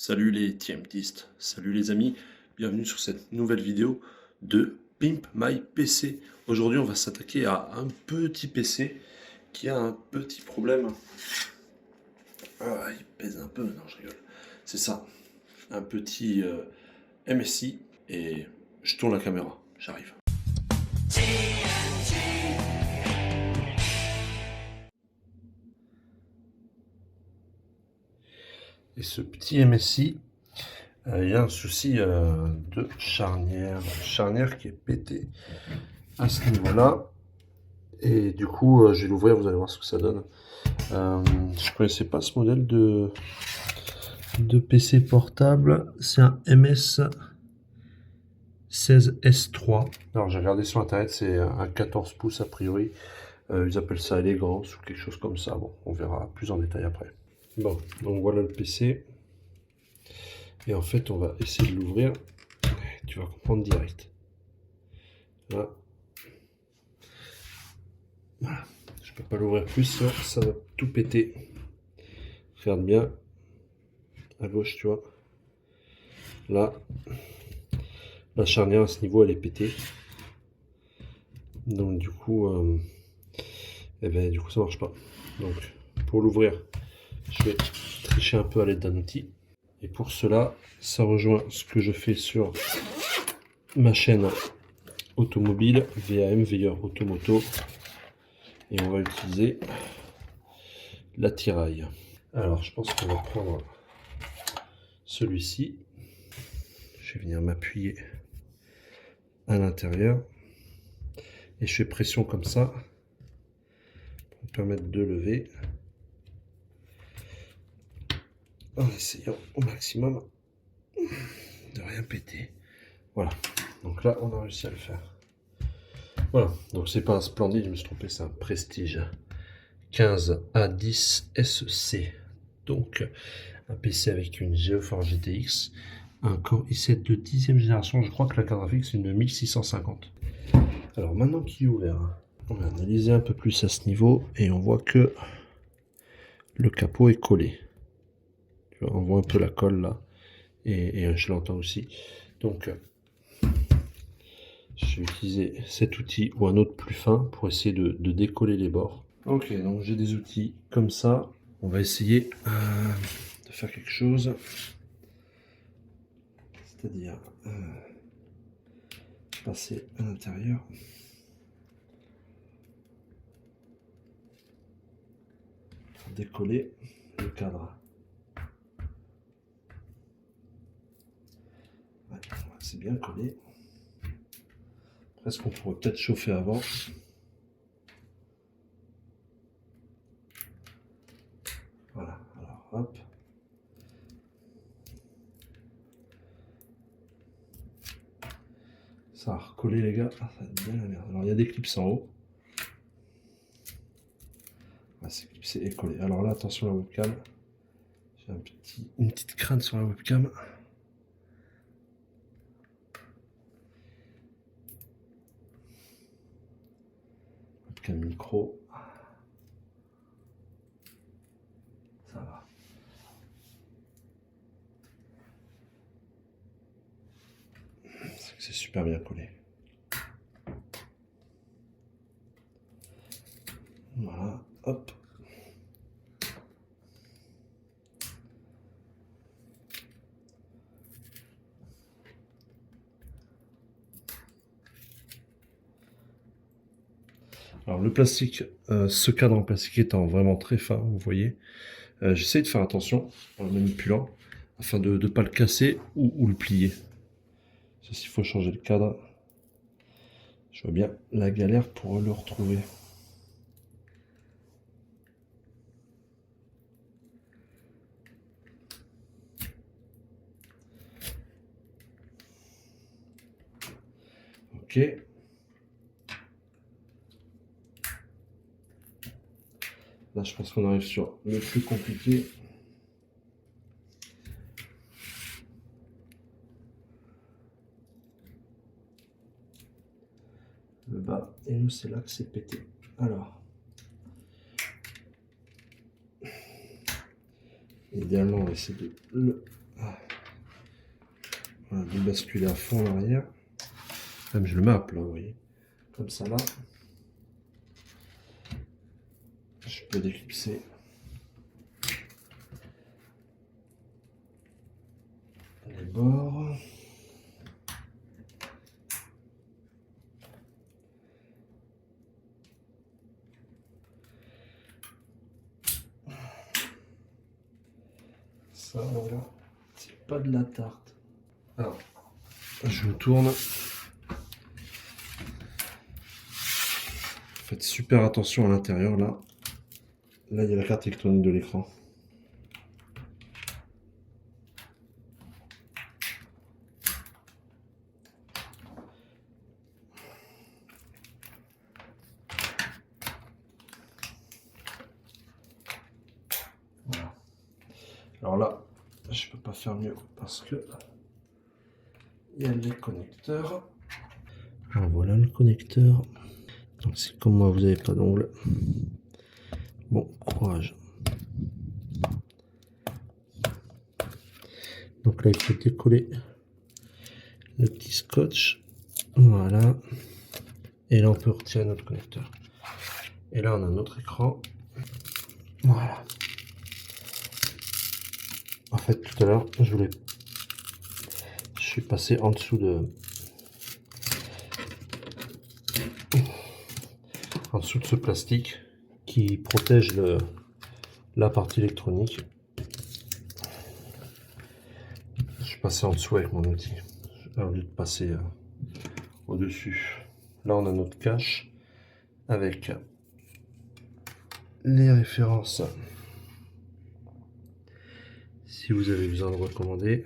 Salut les TMTistes, salut les amis, bienvenue sur cette nouvelle vidéo de Pimp My PC. Aujourd'hui on va s'attaquer à un petit PC qui a un petit problème. Ah, il pèse un peu, non je rigole. C'est ça, un petit MSI et je tourne la caméra, j'arrive. Et ce petit MSI, il y a un souci de charnière qui est pété à ce niveau-là. Et du coup, je vais l'ouvrir, vous allez voir ce que ça donne. Je connaissais pas ce modèle de PC portable. C'est un MS16S3. Alors j'ai regardé sur internet, c'est un 14 pouces a priori. Ils appellent ça élégance ou quelque chose comme ça. Bon, on verra plus en détail après. Bon, donc voilà le PC. Et en fait, on va essayer de l'ouvrir. Tu vas comprendre direct. Là. Voilà. Je peux pas l'ouvrir plus, ça va tout péter. Regarde bien. À gauche, tu vois. Là. La charnière à ce niveau, elle est pétée. Donc du coup, ça marche pas. Donc pour l'ouvrir, je vais tricher un peu à l'aide d'un outil. Et pour cela, ça rejoint ce que je fais sur ma chaîne automobile, VAM, Veilleur Automoto. Et on va utiliser l'attirail. Alors je pense qu'on va prendre celui-ci. Je vais venir m'appuyer à l'intérieur. Et je fais pression comme ça pour me permettre de lever. En essayant au maximum de rien péter. Voilà, donc là on a réussi à le faire. Voilà, donc c'est pas un Splendide, je me suis trompé, c'est un Prestige 15A10 SC. Donc un PC avec une GeForce GTX, un Core i7 de 10e génération, je crois que la carte graphique c'est une 1650. Alors maintenant qu'il est ouvert, on va analyser un peu plus à ce niveau et on voit que le capot est collé. Tu vois, on voit un peu la colle là et je l'entends aussi. Donc je vais utiliser cet outil ou un autre plus fin pour essayer de décoller les bords. Ok, donc j'ai des outils comme ça. On va essayer de faire quelque chose. C'est-à-dire passer à l'intérieur. Pour décoller le cadre. Ouais, c'est bien collé. Presque on pourrait peut-être chauffer avant. Voilà, alors hop. Ça va recoller les gars. Ah, ça va être bien la merde. Alors il y a des clips en haut. Ah, c'est clipsé et collé. Alors là, attention à la webcam. J'ai une petite crainte sur la webcam. Webcam micro. Ça va. C'est super bien collé. Voilà, hop. Alors le plastique, ce cadre en plastique étant vraiment très fin, vous voyez, j'essaie de faire attention en le manipulant afin de ne pas le casser ou le plier. Ça, s'il faut changer le cadre, je vois bien la galère pour le retrouver. Ok. Là, je pense qu'on arrive sur le plus compliqué. Le bas, et nous, c'est là que c'est pété. Alors, idéalement, on va essayer de le Voilà, de basculer à fond en arrière. Même je le mets à plat, vous voyez. Comme ça là. Je peux déclipser. Les bords. Ça, voilà. C'est pas de la tarte. Alors, je me tourne. Faites super attention à l'intérieur là. Là, il y a la carte électronique de l'écran. Voilà. Alors là, je peux pas faire mieux parce que il y a les connecteurs. Alors voilà le connecteur. Donc si comme moi vous n'avez pas d'ongle, bon courage. Donc là il faut décoller le petit scotch. Voilà. Et là on peut retirer notre connecteur. Et là on a notre écran. Voilà. En fait tout à l'heure je suis passé en dessous de ce plastique qui protège la partie électronique. Je suis passé en dessous avec mon outil au lieu de passer au-dessus. Là on a notre cache avec les références si vous avez besoin de recommander.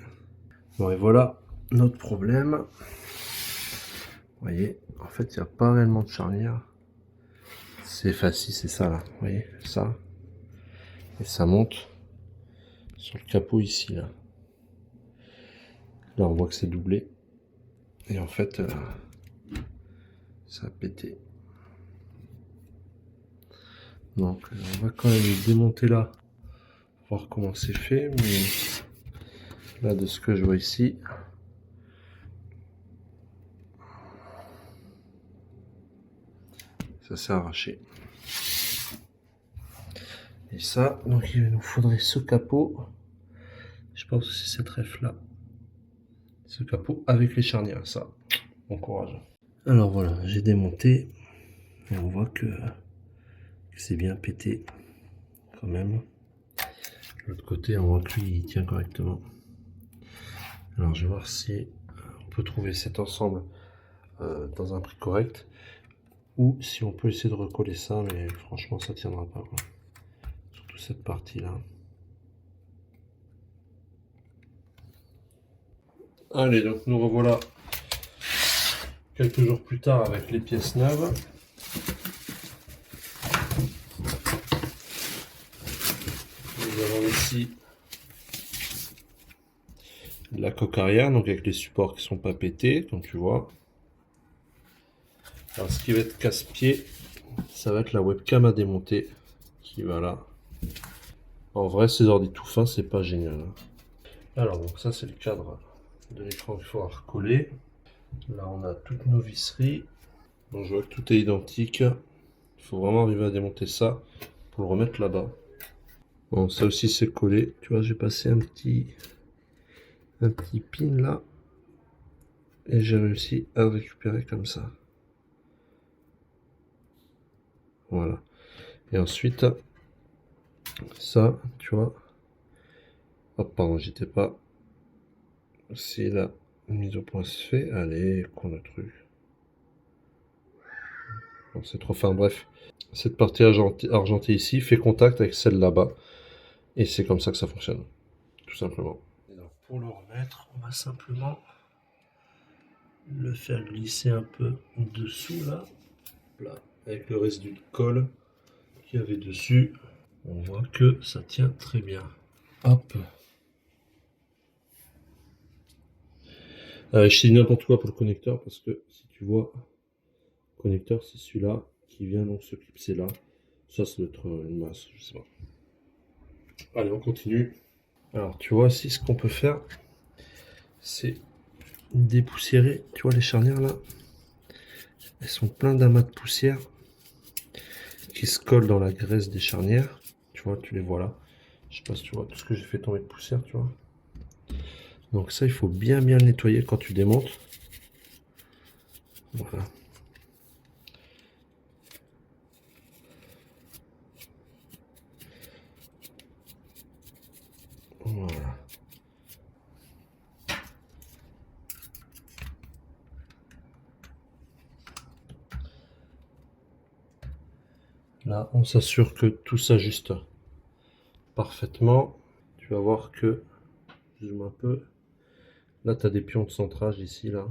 Bon et voilà notre problème. Vous voyez, en fait il n'y a pas réellement de charnière. C'est facile, c'est ça là, vous voyez, ça. Et ça monte sur le capot ici là. Là on voit que c'est doublé. Et en fait, ça a pété. Donc on va quand même le démonter là. Voir comment c'est fait. Mais là de ce que je vois ici. Ça s'est arraché. Et ça, donc il nous faudrait ce capot. Je pense que c'est cette ref là. Ce capot avec les charnières, ça. Bon courage. Alors voilà, j'ai démonté. Et on voit que c'est bien pété. Quand même. De l'autre côté, on voit que lui, il tient correctement. Alors je vais voir si on peut trouver cet ensemble dans un prix correct. Ou si on peut essayer de recoller ça, mais franchement ça tiendra pas quoi. Surtout cette partie là. Allez, donc nous revoilà quelques jours plus tard avec les pièces neuves. Nous avons ici la coque arrière, donc avec les supports qui sont pas pétés, comme tu vois. Alors ce qui va être casse-pied, ça va être la webcam à démonter, qui va là. En vrai, ces ordi tout fins, c'est pas génial. Alors donc ça c'est le cadre de l'écran qu'il faut recoller. Là on a toutes nos visseries. Donc je vois que tout est identique. Il faut vraiment arriver à démonter ça pour le remettre là-bas. Bon, ça aussi c'est collé. Tu vois, j'ai passé un petit pin là. Et j'ai réussi à le récupérer comme ça. Voilà. Et ensuite, ça, tu vois. Hop, pardon, j'étais pas. Si la mise au point se fait, allez, qu'on le truc. Bon, c'est trop fin, bref. Cette partie argentée ici fait contact avec celle là-bas. Et c'est comme ça que ça fonctionne. Tout simplement. Alors, pour le remettre, on va simplement le faire glisser un peu dessous là. Là, avec le reste du colle qu'il y avait dessus. On voit que ça tient très bien. Hop. Je dis n'importe quoi pour le connecteur parce que si tu vois, le connecteur c'est celui-là qui vient donc se clipser là. Ça doit être une masse, je sais pas. Allez, on continue. Alors tu vois ici ce qu'on peut faire, c'est dépoussiérer. Tu vois les charnières là, elles sont pleines d'amas de poussière qui se collent dans la graisse des charnières. Tu vois, tu les vois là. Je sais pas si tu vois tout ce que j'ai fait tomber de poussière, tu vois. Donc ça, il faut bien le nettoyer quand tu démontes. Voilà. Voilà. Là, on s'assure que tout s'ajuste parfaitement. Tu vas voir que, je zoome un peu, là, tu as des pions de centrage ici, là.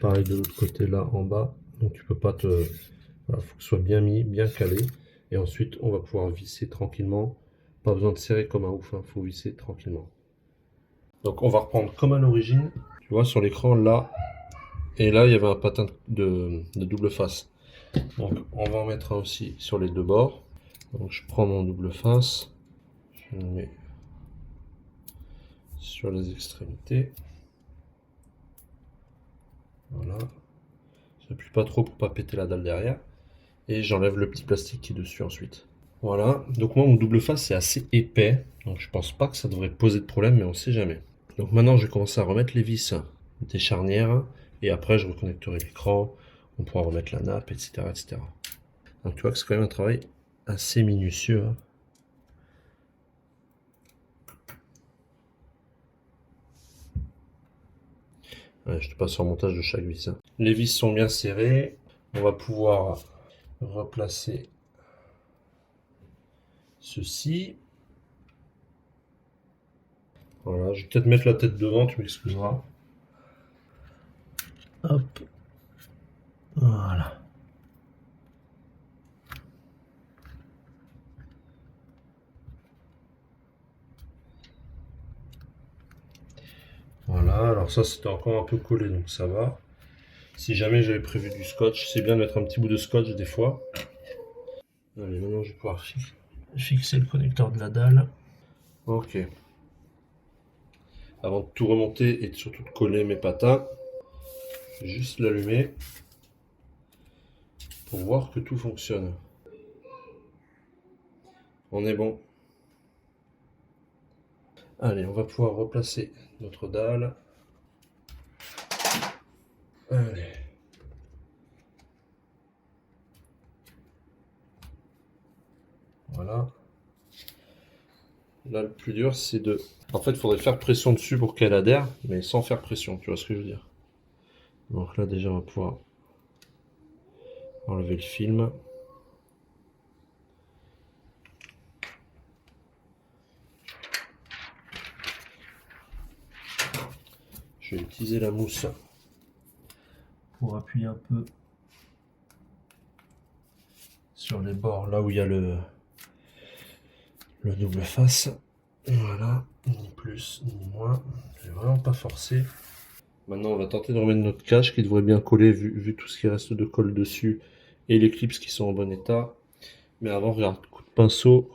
Pareil de l'autre côté, là, en bas. Donc, tu peux pas te... Voilà, faut que ce soit bien mis, bien calé. Et ensuite, on va pouvoir visser tranquillement. Pas besoin de serrer comme un ouf, hein. Faut visser tranquillement. Donc, on va reprendre comme à l'origine. Tu vois, sur l'écran, là. Et là, il y avait un patin de double face. Donc, on va en mettre un aussi sur les deux bords. Donc, je prends mon double face. Je le mets sur les extrémités. Voilà. J'appuie pas trop pour pas péter la dalle derrière. Et j'enlève le petit plastique qui est dessus ensuite. Voilà. Donc moi, mon double face, c'est assez épais. Donc je pense pas que ça devrait poser de problème, mais on sait jamais. Donc maintenant, je vais commencer à remettre les vis des charnières. Et après, je reconnecterai l'écran. On pourra remettre la nappe, etc., etc. Donc tu vois que c'est quand même un travail assez minutieux, hein. Ouais, je te passe sur le montage de chaque vis, hein. Les vis sont bien serrées. On va pouvoir replacer ceci. Voilà, je vais peut-être mettre la tête devant, tu m'excuseras. Hop. Voilà. Voilà, alors ça c'était encore un peu collé, donc ça va. Si jamais j'avais prévu du scotch, c'est bien de mettre un petit bout de scotch des fois. Allez, maintenant je vais pouvoir fixer le connecteur de la dalle. Ok. Avant de tout remonter et surtout de coller mes patins, je vais juste l'allumer pour voir que tout fonctionne. On est bon. Allez, on va pouvoir replacer notre dalle. Allez. Voilà. Là, le plus dur, c'est de... En fait, il faudrait faire pression dessus pour qu'elle adhère, mais sans faire pression, tu vois ce que je veux dire. Donc là, déjà, on va pouvoir enlever le film. Je vais utiliser la mousse pour appuyer un peu sur les bords, là où il y a le double face. Voilà, ni plus ni moins. Je vais vraiment pas forcer. Maintenant, on va tenter de remettre notre cache qui devrait bien coller vu tout ce qui reste de colle dessus et les clips qui sont en bon état. Mais avant, regarde, coup de pinceau.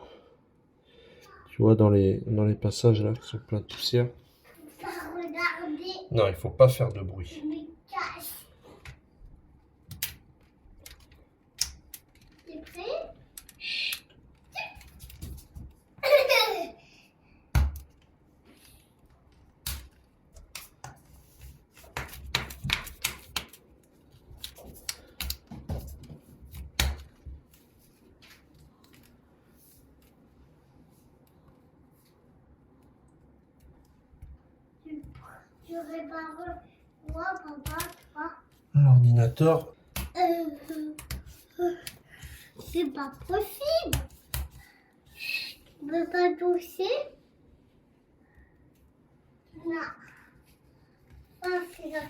Tu vois, dans les passages là qui sont pleins de poussière. Non, il faut pas faire de bruit. Tu répares quoi, papa, toi? L'ordinateur. C'est pas possible. Tu peux pas toucher? Non. Ah, c'est la...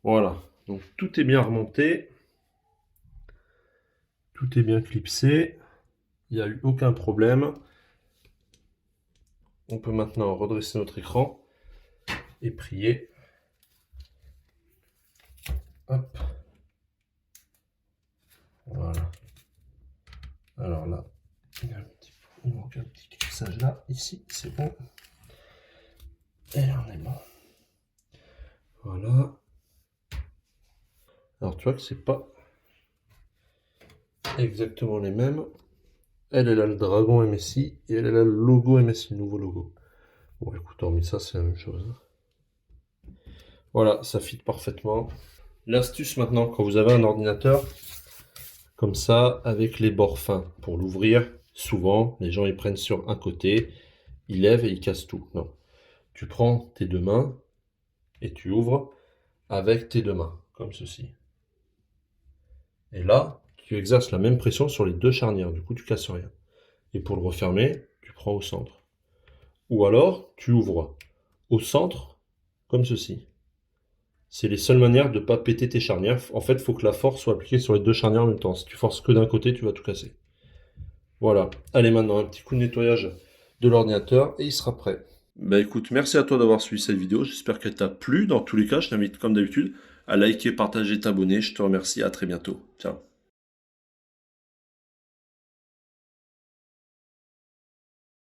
Voilà, donc tout est bien remonté. Tout est bien clipsé. Il n'y a eu aucun problème. On peut maintenant redresser notre écran et prier. Hop. Voilà. Alors là, il manque un petit clipsage là. Ici, c'est bon. Et là, on est bon. Voilà. Alors tu vois que c'est pas exactement les mêmes. Elle a le dragon MSI et elle a le logo MSI, le nouveau logo. Bon écoute, hormis ça, c'est la même chose. Voilà, ça fit parfaitement. L'astuce maintenant, quand vous avez un ordinateur comme ça, avec les bords fins, pour l'ouvrir, souvent, les gens ils prennent sur un côté, ils lèvent et ils cassent tout. Non. Tu prends tes deux mains et tu ouvres avec tes deux mains, comme ceci. Et là, tu exerces la même pression sur les deux charnières, du coup tu casses rien. Et pour le refermer, tu prends au centre. Ou alors, tu ouvres au centre, comme ceci. C'est les seules manières de ne pas péter tes charnières. En fait, il faut que la force soit appliquée sur les deux charnières en même temps. Si tu forces que d'un côté, tu vas tout casser. Voilà. Allez, maintenant, un petit coup de nettoyage de l'ordinateur et il sera prêt. Bah écoute, merci à toi d'avoir suivi cette vidéo. J'espère qu'elle t'a plu. Dans tous les cas, je t'invite comme d'habitude à liker, partager, t'abonner. Je te remercie. À très bientôt. Ciao.